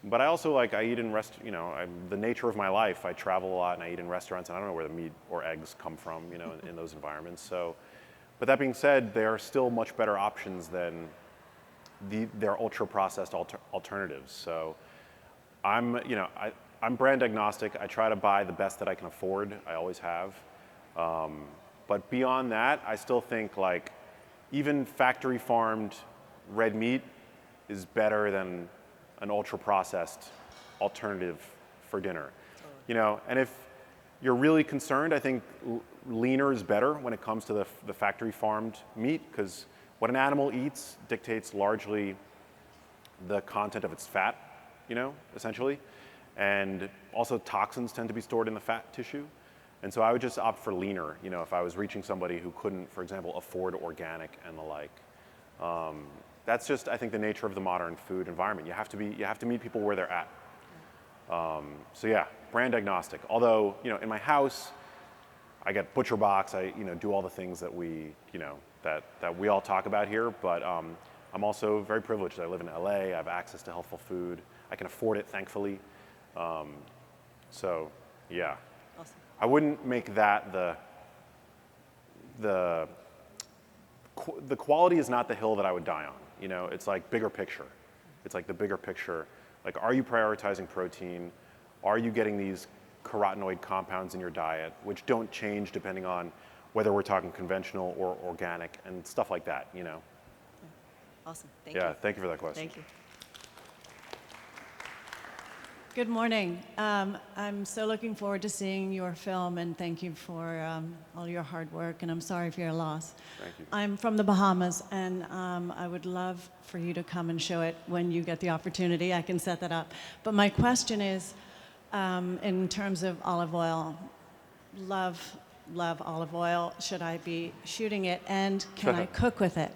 But I also I eat in the nature of my life, I travel a lot and I eat in restaurants, and I don't know where the meat or eggs come from, in those environments. So, but that being said, there are still much better options than their ultra-processed alternatives. So I'm brand agnostic. I try to buy the best that I can afford. I always have. But beyond that, I still think even factory farmed red meat is better than an ultra-processed alternative for dinner. And if you're really concerned, I think leaner is better when it comes to the factory farmed meat, because what an animal eats dictates largely the content of its fat, essentially. And also toxins tend to be stored in the fat tissue. And so I would just opt for leaner, if I was reaching somebody who couldn't, for example, afford organic and the like. That's just, I think, the nature of the modern food environment. You have to meet people where they're at. So yeah, brand agnostic. Although, in my house, I get Butcher Box. I, do all the things that we, that we all talk about here. But I'm also very privileged. I live in LA. I have access to healthful food. I can afford it, thankfully. So yeah. Awesome. I wouldn't make that the quality is not the hill that I would die on. It's bigger picture. It's the bigger picture. Are you prioritizing protein? Are you getting these carotenoid compounds in your diet, which don't change depending on whether we're talking conventional or organic and stuff like that, Awesome. Thank you. Yeah, thank you for that question. Thank you. Good morning. I'm so looking forward to seeing your film, and thank you for all your hard work, and I'm sorry for your loss. Thank you. I'm from the Bahamas, and I would love for you to come and show it when you get the opportunity. I can set that up. But my question is, in terms of olive oil, love olive oil. Should I be shooting it, and can I cook with it?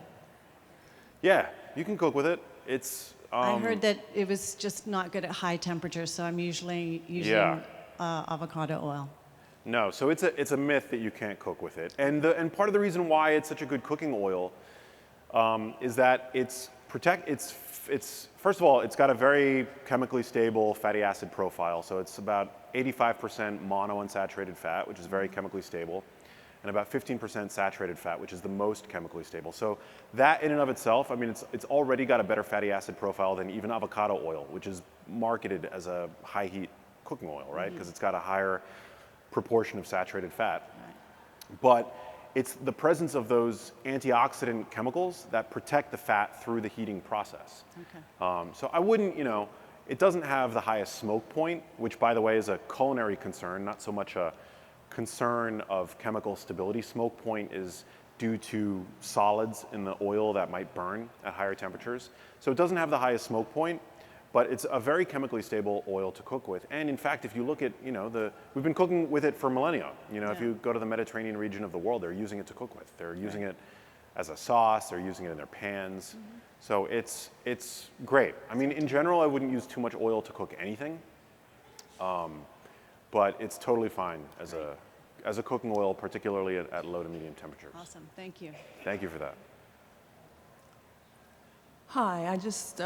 Yeah, you can cook with it. It's I heard that it was just not good at high temperatures, so I'm usually using avocado oil. No, so it's a myth that you can't cook with it, and part of the reason why it's such a good cooking oil is that it's first of all, it's got a very chemically stable fatty acid profile, so it's about 85% monounsaturated fat, which is very chemically stable, and about 15% saturated fat, which is the most chemically stable. So that in and of itself, I mean, it's already got a better fatty acid profile than even avocado oil, which is marketed as a high heat cooking oil, right? Because it's got a higher proportion of saturated fat. But it's the presence of those antioxidant chemicals that protect the fat through the heating process. Okay. So I wouldn't, it doesn't have the highest smoke point, which by the way is a culinary concern, not so much a concern of chemical stability. Smoke point is due to solids in the oil that might burn at higher temperatures. So it doesn't have the highest smoke point, but it's a very chemically stable oil to cook with. And in fact, if you look at, we've been cooking with it for millennia. If you go to the Mediterranean region of the world, they're using it to cook with. They're using it as a sauce, they're using it in their pans. So it's great. I mean, in general, I wouldn't use too much oil to cook anything, but it's totally fine as a cooking oil, particularly at low to medium temperatures. Awesome. Thank you. Thank you for that. Hi, I just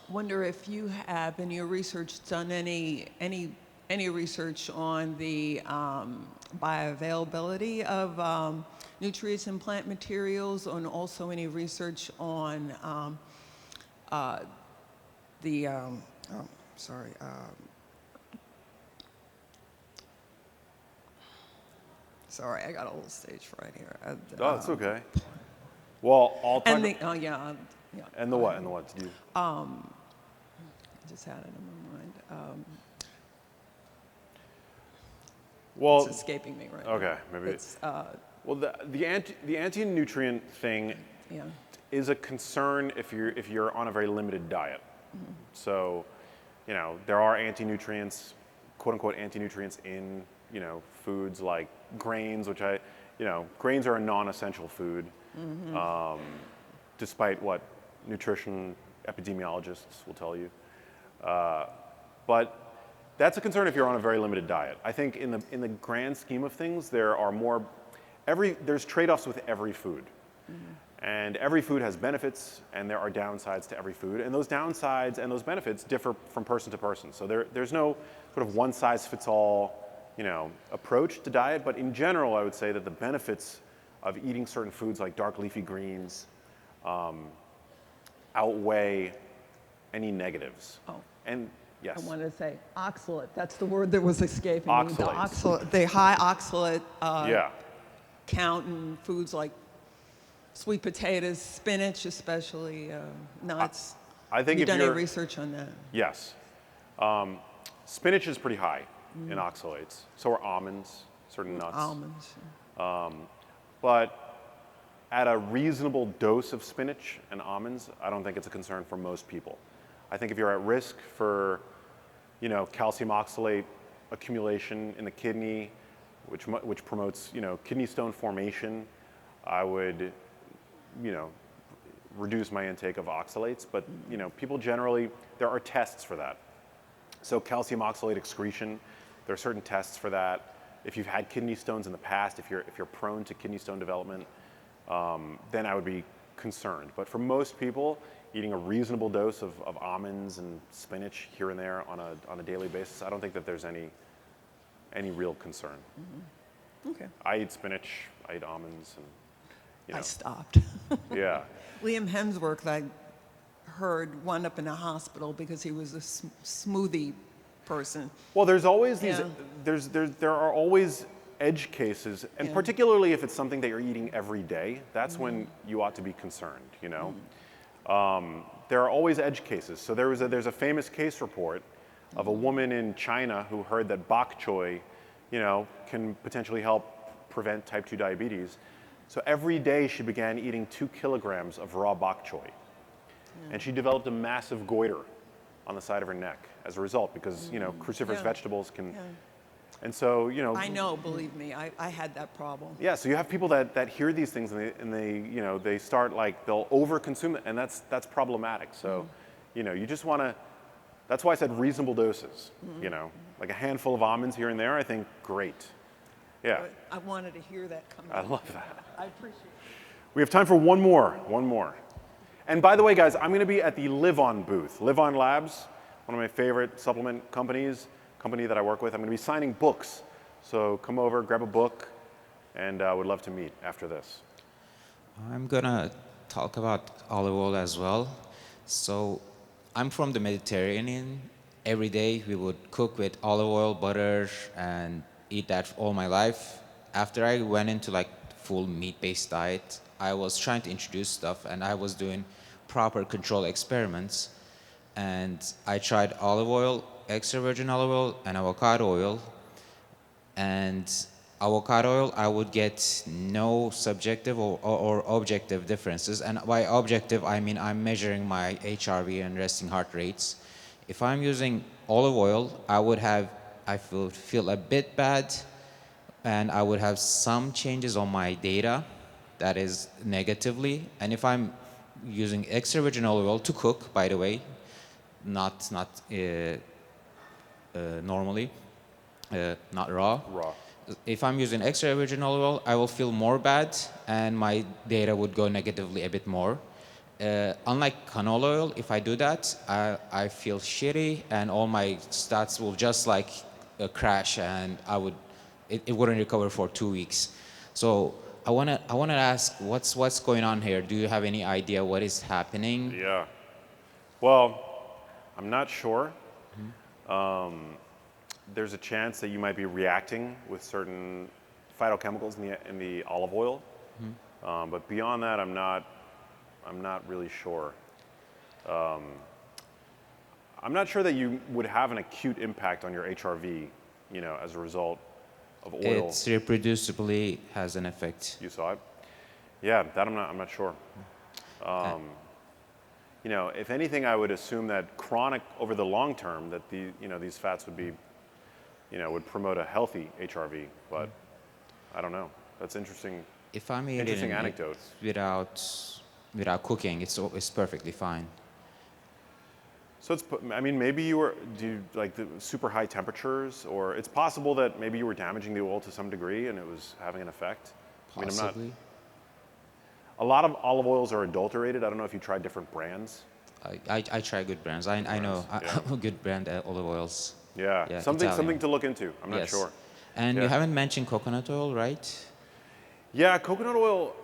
wonder if you have in your research done any research on the bioavailability of nutrients and plant materials, and also any research on sorry, I got a little stage fright here. Oh, it's okay. Well, I'll talk. And the yeah. And the what? And the what? Did you? I just had it in my mind. Well, It's escaping me right now. okay, maybe. It's, Well, the anti-nutrient thing yeah. is a concern if you're on a very limited diet. So, there are anti-nutrients, quote unquote anti-nutrients in foods like grains, which grains are a non-essential food, despite what nutrition epidemiologists will tell you. But that's a concern if you're on a very limited diet. I think in the grand scheme of things, there's trade-offs with every food. And every food has benefits, and there are downsides to every food. And those downsides and those benefits differ from person to person. So there's no sort of one-size-fits-all approach to diet. But in general, I would say that the benefits of eating certain foods like dark leafy greens outweigh any negatives. Oh. And yes. I wanted to say oxalate. That's the word that was escaping me. Oxalates. The high oxalate Yeah. count in foods like sweet potatoes, spinach, especially nuts. I think Have you if done any you're research on that? Yes. Spinach is pretty high in oxalates. So are almonds, certain nuts. Almonds. But at a reasonable dose of spinach and almonds, I don't think it's a concern for most people. I think if you're at risk for, calcium oxalate accumulation in the kidney, which promotes, kidney stone formation, I would, reduce my intake of oxalates. But, people generally, there are tests for that. So calcium oxalate excretion, there are certain tests for that. If you've had kidney stones in the past, if you're prone to kidney stone development, then I would be concerned. But for most people, eating a reasonable dose of almonds and spinach here and there on a daily basis, I don't think that there's any real concern. Okay. I eat spinach, I eat almonds, and I stopped. yeah. Liam Hemsworth, I heard, wound up in a hospital because he was a smoothie person. Well, there's always these. Yeah. There are always edge cases, and Yeah. particularly if it's something that you're eating every day, that's when you ought to be concerned. There are always edge cases. So there's a famous case report of a woman in China who heard that bok choy, can potentially help prevent type 2 diabetes. So every day she began eating 2 kilograms of raw bok choy, and she developed a massive goiter on the side of her neck as a result, because cruciferous Yeah. vegetables can. Yeah. And so, I know, believe me, I had that problem. Yeah, so you have people that hear these things and they start they'll overconsume it, and that's problematic. So, you just want to. That's why I said reasonable doses. Like a handful of almonds here and there, I think great. Yeah, But I wanted to hear that come I out. love that. I appreciate it. We have time for one more. And by the way, guys, I'm going to be at the Live On booth. Live On Labs, one of my favorite supplement companies, company that I work with. I'm going to be signing books. So come over, grab a book, and I would love to meet after this. I'm gonna talk about olive oil as well. So I'm from the Mediterranean. Every day we would cook with olive oil, butter, and eat that all my life. After I went into like full meat-based diet, I was trying to introduce stuff, and I was doing proper control experiments. And I tried olive oil, extra virgin olive oil, and avocado oil. And avocado oil, I would get no subjective or objective differences. And by objective, I mean I'm measuring my HRV and resting heart rates. If I'm using olive oil, I would feel a bit bad, and I would have some changes on my data, that is negatively. And if I'm using extra virgin olive oil to cook, by the way, not normally, not raw. Raw. If I'm using extra virgin olive oil, I will feel more bad, and my data would go negatively a bit more. Unlike canola oil, if I do that, I feel shitty, and all my stats will just like crash, and it wouldn't recover for 2 weeks. So I wanna ask, what's going on here? Do you have any idea what is happening? Yeah. Well, I'm not sure. There's a chance that you might be reacting with certain phytochemicals in the olive oil. But beyond that, I'm not really sure. I'm not sure that you would have an acute impact on your HRV, as a result of oil. It's reproducibly has an effect. You saw it? Yeah, that I'm not sure. If anything, I would assume that chronic over the long term that these fats would be, would promote a healthy HRV, but I don't know. That's interesting. If I'm eating Interesting it anecdote. without cooking, it's perfectly fine. So maybe do you like the super high temperatures, or it's possible that maybe you were damaging the oil to some degree and it was having an effect? Possibly. A lot of olive oils are adulterated. I don't know if you tried different brands. I try good brands. I know yeah. good brand olive oils. Yeah, Italian. something to look into. I'm not Yes. sure. And Yeah. you haven't mentioned coconut oil, right? Yeah, coconut oil,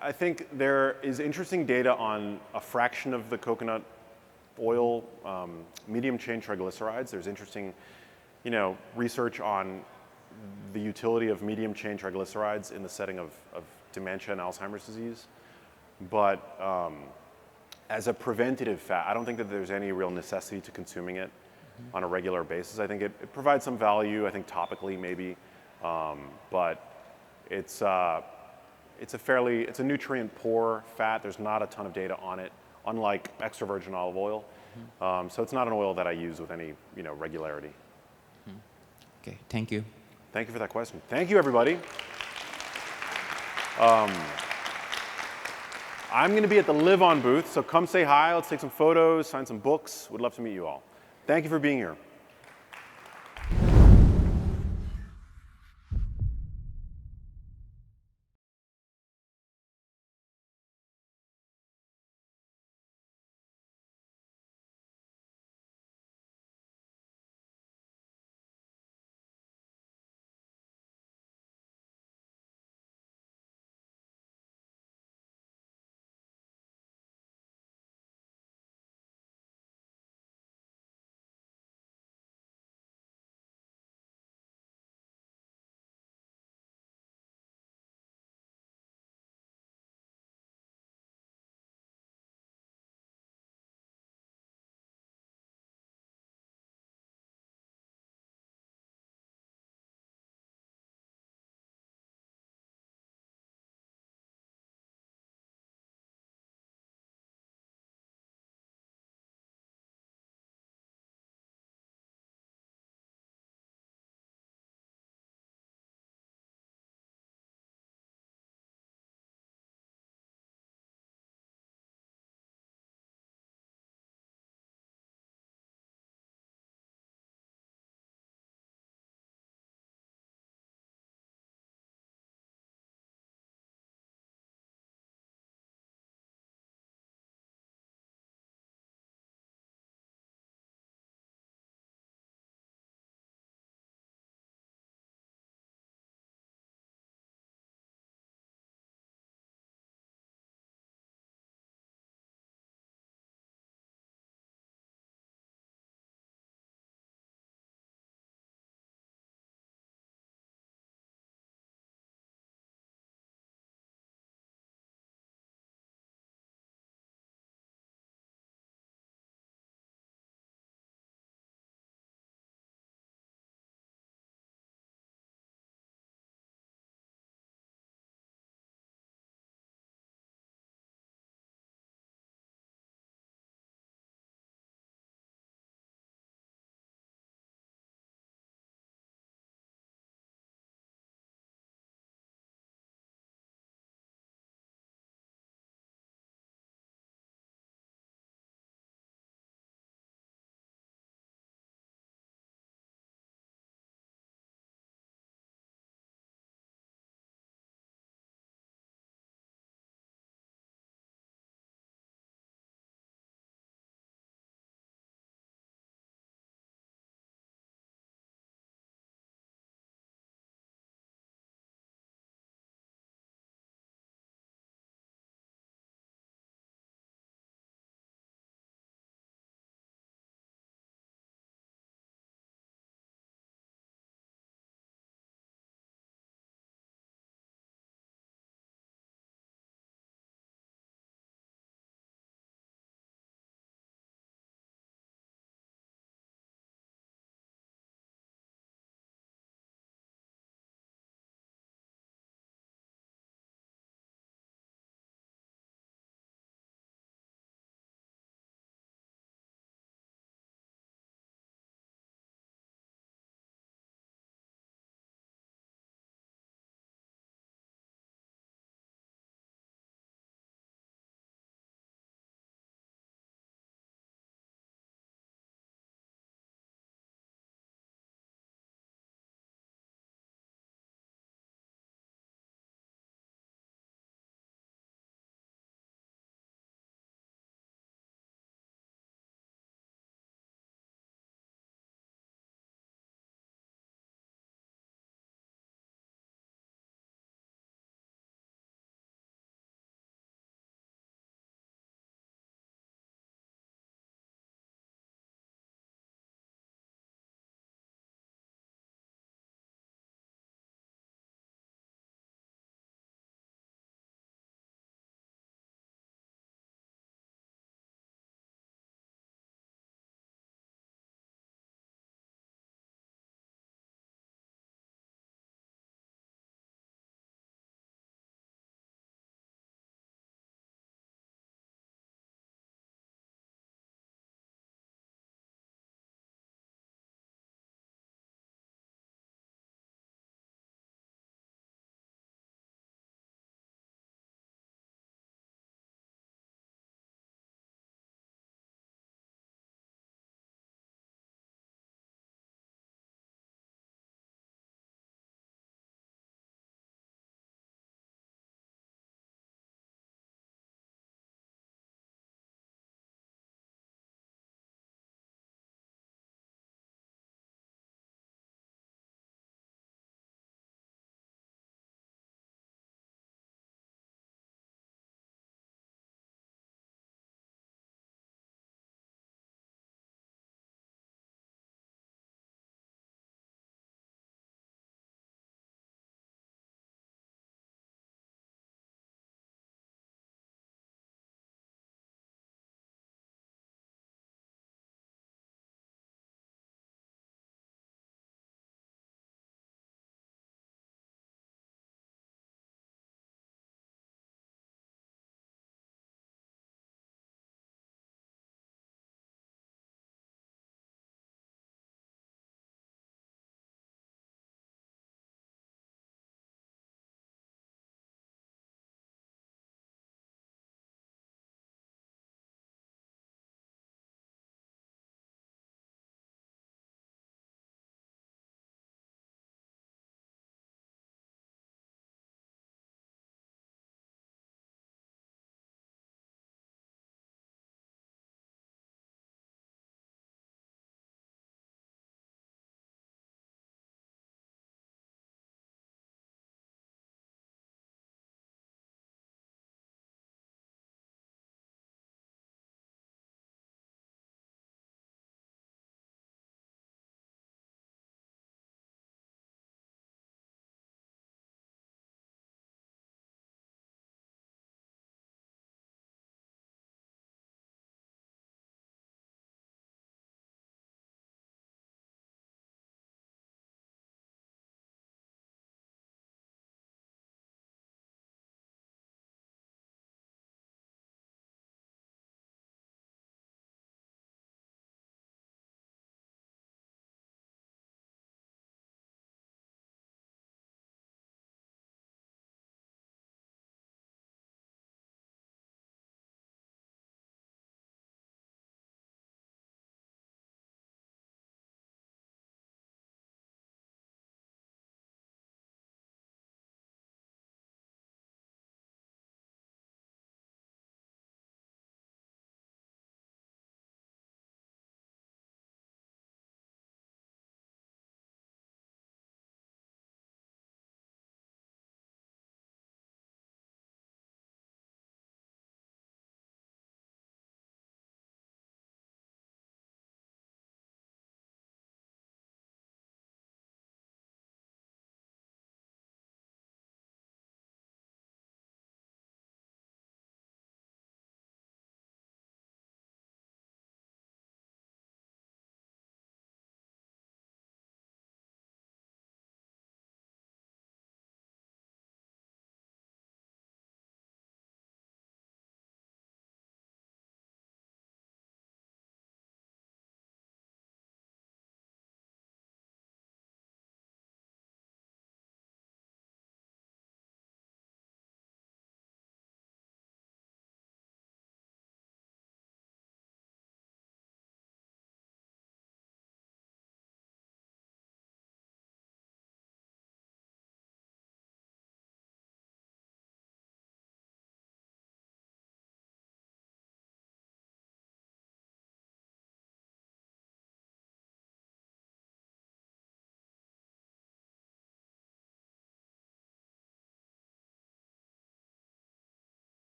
I think there is interesting data on a fraction of the coconut oil, medium chain triglycerides. There's interesting, research on the utility of medium chain triglycerides in the setting of dementia and Alzheimer's disease. But as a preventative fat, I don't think that there's any real necessity to consuming it on a regular basis. I think it provides some value, I think topically maybe, but it's a nutrient poor fat. There's not a ton of data on it, unlike extra virgin olive oil. So it's not an oil that I use with any regularity. Okay, thank you. Thank you for that question. Thank you, everybody. I'm going to be at the Live On booth, so come say hi. Let's take some photos, sign some books. Would love to meet you all. Thank you for being here.